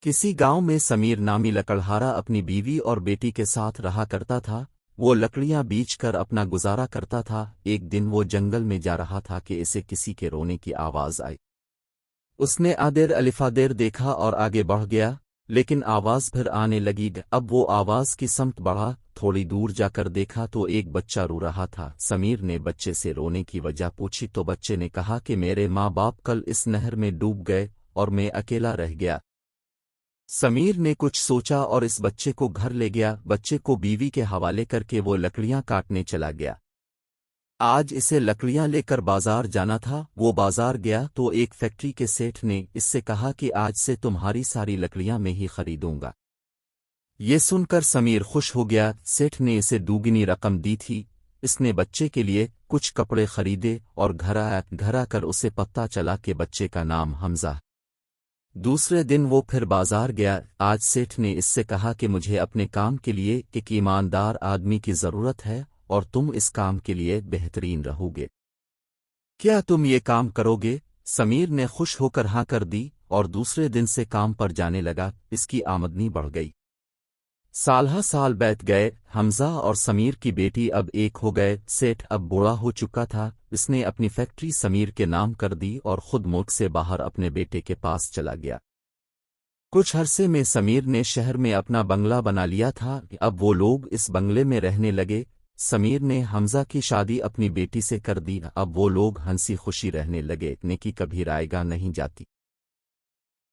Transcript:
کسی گاؤں میں سمیر نامی لکڑہارا اپنی بیوی اور بیٹی کے ساتھ رہا کرتا تھا۔ وہ لکڑیاں بیچ کر اپنا گزارا کرتا تھا۔ ایک دن وہ جنگل میں جا رہا تھا کہ اسے کسی کے رونے کی آواز آئی۔ اس نے آدیر الفادیر دیکھا اور آگے بڑھ گیا، لیکن آواز پھر آنے لگی۔ اب وہ آواز کی سمت بڑھا، تھوڑی دور جا کر دیکھا تو ایک بچہ رو رہا تھا۔ سمیر نے بچے سے رونے کی وجہ پوچھی تو بچے نے کہا کہ میرے ماں باپ کل اس نہر میں ڈوب گئے اور میں اکیلا رہ گیا۔ سمیر نے کچھ سوچا اور اس بچے کو گھر لے گیا۔ بچے کو بیوی کے حوالے کر کے وہ لکڑیاں کاٹنے چلا گیا۔ آج اسے لکڑیاں لے کر بازار جانا تھا۔ وہ بازار گیا تو ایک فیکٹری کے سیٹھ نے اس سے کہا کہ آج سے تمہاری ساری لکڑیاں میں ہی خریدوں گا۔ یہ سن کر سمیر خوش ہو گیا۔ سیٹھ نے اسے دوگنی رقم دی تھی۔ اس نے بچے کے لیے کچھ کپڑے خریدے اور گھر آ کر اسے پتہ چلا کہ بچے کا نام حمزہ۔ دوسرے دن وہ پھر بازار گیا۔ آج سیٹھ نے اس سے کہا کہ مجھے اپنے کام کے لیے ایک ایماندار آدمی کی ضرورت ہے اور تم اس کام کے لیے بہترین رہو گے۔ کیا تم یہ کام کرو گے؟ سمیر نے خوش ہو کر ہاں کر دی اور دوسرے دن سے کام پر جانے لگا۔ اس کی آمدنی بڑھ گئی۔ سالہ سال بیت گئے۔ حمزہ اور سمیر کی بیٹی اب ایک ہو گئے۔ سیٹھ اب بوڑھا ہو چکا تھا۔ اس نے اپنی فیکٹری سمیر کے نام کر دی اور خود ملک سے باہر اپنے بیٹے کے پاس چلا گیا۔ کچھ عرصے میں سمیر نے شہر میں اپنا بنگلہ بنا لیا تھا۔ اب وہ لوگ اس بنگلے میں رہنے لگے۔ سمیر نے حمزہ کی شادی اپنی بیٹی سے کر دی۔ اب وہ لوگ ہنسی خوشی رہنے لگے۔ نیکی کبھی رائے گاہ نہیں جاتی۔